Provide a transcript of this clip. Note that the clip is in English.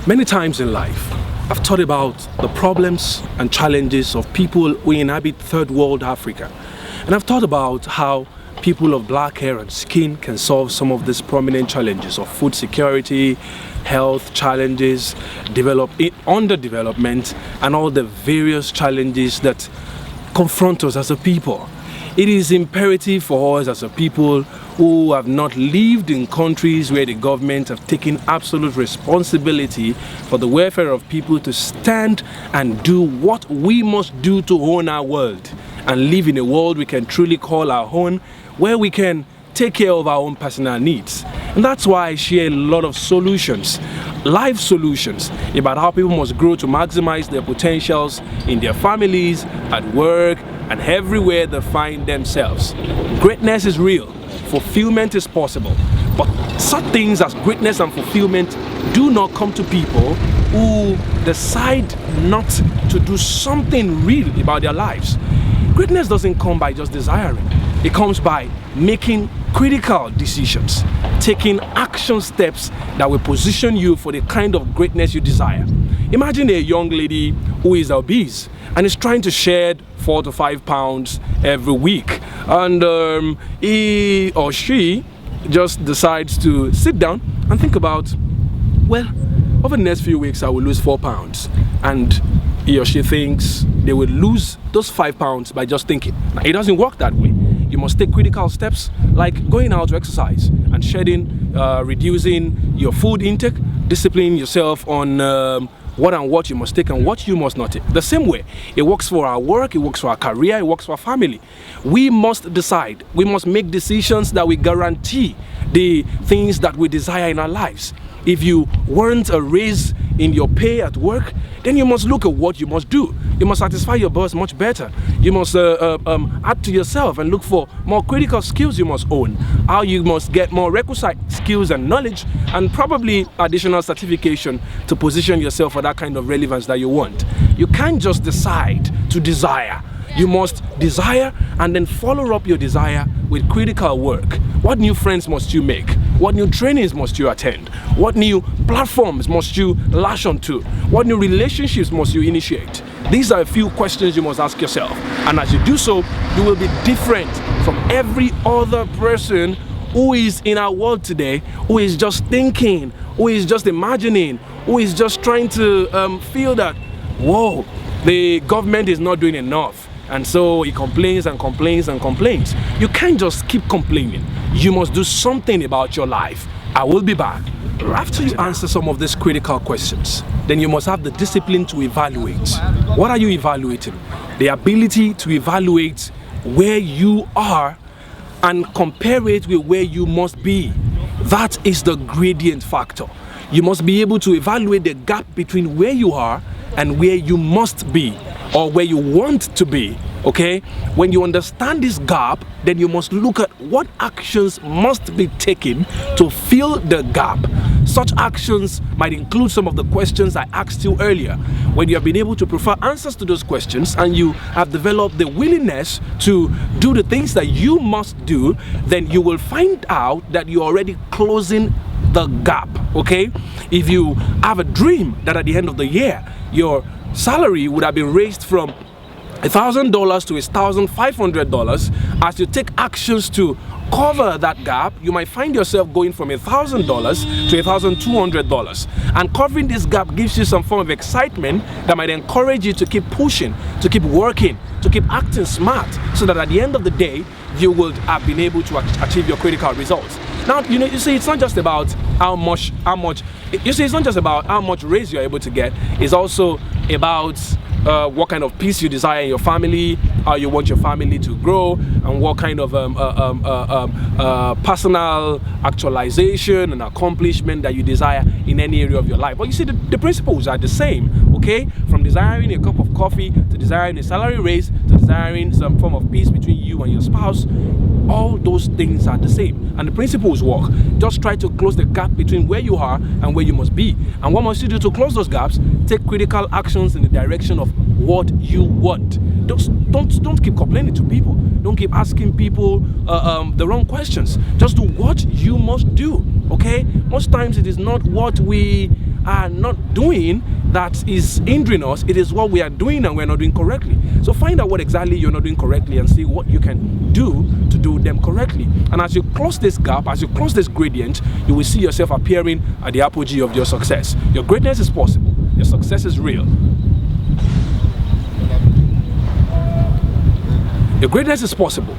Many times in life, I've thought about the problems and challenges of people who inhabit third world Africa. And I've thought about how people of black hair and skin can solve some of these prominent challenges of food security, health challenges, underdevelopment, and all the various challenges that confront us as a people. It is imperative for us as a people who have not lived in countries where the government have taken absolute responsibility for the welfare of people to stand and do what we must do to own our world and live in a world we can truly call our own, where we can take care of our own personal needs. And that's why I share a lot of solutions, life solutions, about how people must grow to maximize their potentials in their families, at work, and everywhere they find themselves. Greatness is real, fulfillment is possible, but such things as greatness and fulfillment do not come to people who decide not to do something real about their lives. Greatness doesn't come by just desiring. It comes by making critical decisions, taking action steps that will position you for the kind of greatness you desire. Imagine a young lady who is obese and is trying to shed 4 to 5 pounds every week, and he or she just decides to sit down and think about, well, over the next few weeks I will lose 4 pounds, and he or she thinks they will lose those 5 pounds by just thinking. Now, it doesn't work that way. You must take critical steps like going out to exercise and shedding, reducing your food intake, disciplining yourself on what you must take and what you must not take. The same way, it works for our work, it works for our career, it works for our family. We must decide, we must make decisions that we guarantee the things that we desire in our lives. If you want a raise in your pay at work, then you must look at what you must do. You must satisfy your boss much better. You must add to yourself and look for more critical skills you must own. How you must get more requisite skills and knowledge, and probably additional certification to position yourself for that kind of relevance that you want. You can't just decide to desire. You must desire and then follow up your desire with critical work. What new friends must you make? What new trainings must you attend? What new platforms must you lash onto? What new relationships must you initiate? These are a few questions you must ask yourself. And as you do so, you will be different from every other person who is in our world today, who is just thinking, who is just imagining, who is just trying to feel that, whoa, the government is not doing enough. And so he complains and complains and complains. You can't just keep complaining. You must do something about your life. I will be back. After you answer some of these critical questions, then you must have the discipline to evaluate. What are you evaluating? The ability to evaluate where you are and compare it with where you must be. That is the gradient factor. You must be able to evaluate the gap between where you are and where you must be, or where you want to be, okay? When you understand this gap, then you must look at what actions must be taken to fill the gap. Such actions might include some of the questions I asked you earlier. When you have been able to provide answers to those questions and you have developed the willingness to do the things that you must do, then you will find out that you're already closing the gap, okay? If you have a dream that at the end of the year, your salary would have been raised from $1,000 to $1,500, as you take actions to cover that gap, you might find yourself going from $1,000 to $1,200. And covering this gap gives you some form of excitement that might encourage you to keep pushing, to keep working, to keep acting smart, so that at the end of the day, you will have been able to achieve your critical results. Now, you see, it's not just about how much raise you're able to get. It's also about what kind of peace you desire in your family, how you want your family to grow, and what kind of personal actualization and accomplishment that you desire in any area of your life. But you see, the principles are the same, okay? From desiring a cup of coffee, to desiring a salary raise, to desiring some form of peace between you and your spouse, all those things are the same. And the principles work. Just try to close the gap between where you are and where you must be. And what must you do to close those gaps? Take critical actions in the direction of what you want. Don't keep complaining to people. Don't keep asking people the wrong questions. Just do what you must do, okay? Most times it is not what we are not doing that is hindering us. It is what we are doing and we're not doing correctly. So find out what exactly you're not doing correctly and see what you can do to do them correctly. And as you close this gap, as you close this gradient, you will see yourself appearing at the apogee of your success. Your greatness is possible. Your success is real. Your greatness is possible.